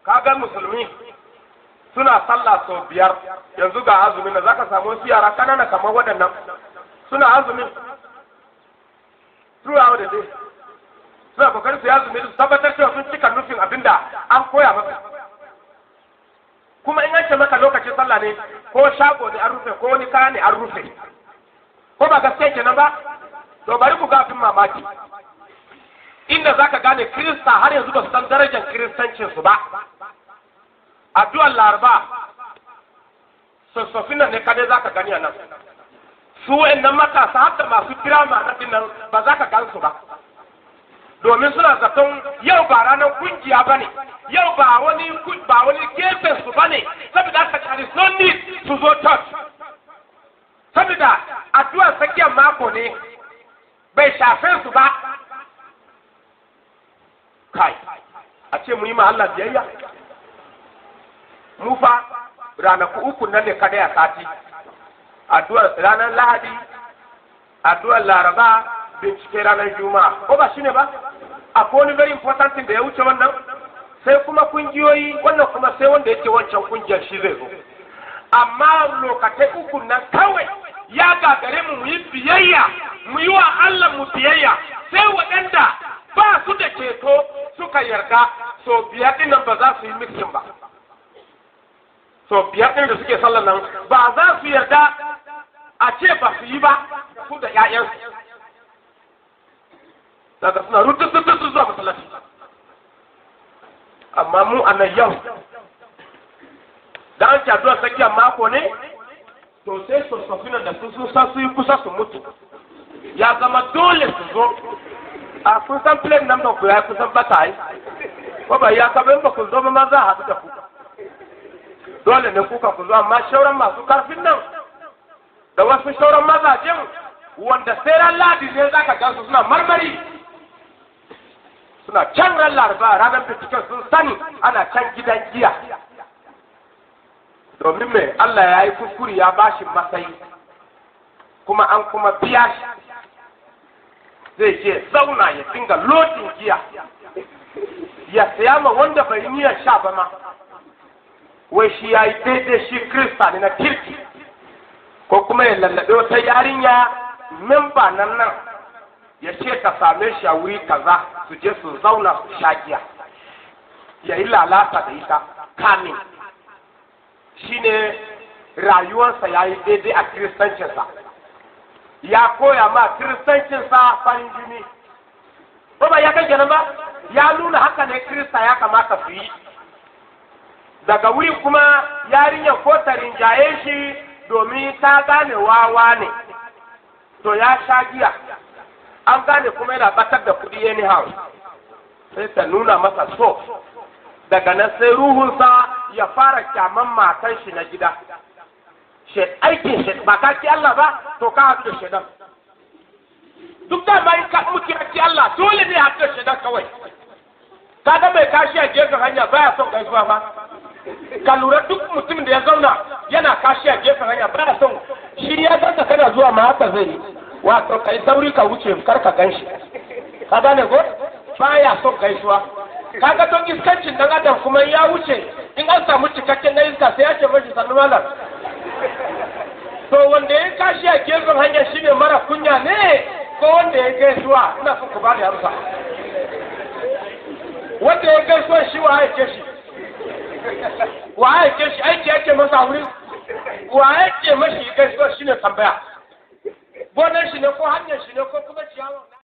kaga musulmi suna sallah sau 5 yanzu ga azumin da zaka samu wasu yara kanana kamar waɗannan suna azumin throughout the day suna kokarin su azumi su tabbatar cewa sun cika nufin abinda an koya maka kuma in an ce maka lokacin sallah ne ko shago ne an rufe ko wani kaya ne an rufe ko ba gaskiya kenan ba to bari ku ga abin mamaki inda zaka gane kirista har yanzu ba su san darajar kiristancin su ba addu'ar laraba sossofin nan ne kadai zaka gani a nan su wa'annan matasa har da masu dirama na dinnan ba za ka gan su ba domin suna zaton yau ba ranar kungiya ba ne yau ba wani gefen su ba ne saboda aka kari sun need su zo church saboda addu'ar tsakiyar mako ne bai shafe su ba kai a ce mu yi ma Allah biyayya mu fa ranaku 3 nan ne kadai a sati addu'ar ranar Lahadi addu'ar Laraba bincike ranar Juma'a ko ba shine ba akwai wani very important thing da ya wuce wannan sai kuma kungiyoyi wannan kuma sai wanda yake wancan kungiyar shi zai zo amma lokacin 3 nan kawai ya gagare mu yi biyayya mu yi wa Allah mu biyayya sai waɗanda ba su da ceto suka yarda so 5 din nan ba za su yi mixin ba so 5 din da suke sallar nan ba za su yarda a ce ba su yi ba su da ƴaƴansu daga suna rututu zuwa masallaci amma mu a nan yau da an ci addu'a tsakiyar mako ne to sai sosofin da sun sa su yi kusa su mutu ya zama dole su zo a kun san plate number ku ya kusan bata yi ko ba ya kaba in ba ku zo ma za a haɗu da ku dole ne kuka ku zo amma shauran masu karfin nan da wasu shauran mazajen wanda sai ran ladi ne za ka gansu suna marmari suna can ran laraba ranar binciken sun sani ana can gidan giya domin mai Allah ya yi kuskuri ya bashi matsayi kuma an kuma biya shi zai je zauna ya dinga lodin giya ya saya ma wanda bai niyyar sha ba ma wai shi ya yi daidai shi kirista ne na kirki ko kuma ya lallaɓe wata yarinya memba nan ya ce ka same shi a wuri kaza su je su zauna su sha giya ya yi lalata da ita kamin shine rayuwarsa ya yi daidai a kiristancinsa ya koya ma kiristancinsa farin jini ba ya kai kenan ba ya nuna haka ne kirista ya kamata su yi daga wuri kuma yarinyar ko ta rinjaye shi domin ta gane wawa ne to ya sha giya an gane kuma yana batar da kuɗi anyhow sai ta nuna masa so daga nan sai ruhunsa ya fara kyaman matan shi na gida aikin shi ba ka ki Allah ba to ka haɗu da shaidan duk da bayan ka mutu ya ki Allah dole ne haɗu da shaidan kawai ka ga mai kashi a gefen hanya baya son gaisuwa ba ka lura duk mutum da ya zauna yana kashi a gefen hanya baya son shi ya zanta kana zuwa ma haka zai yi wato kai sauri ka wuce kar ka ganshi ka gane ko baya son gaisuwa kaga don iskancin dan adam kuma ya wuce in an samu cikakken na iska sai ya ce mashi sannu malam to wanda ya kashi a gefen hanya shine mara kunya ne ko wanda ya gaisuwa ina son ku ba da amsa wanda ya gaisuwa shi wa yake shi wa yake shi aiki yake masa wuri wa yake mashi gaisuwa shine tambaya gonar shi ne ko hanyar shi ne ko kuma ciyawa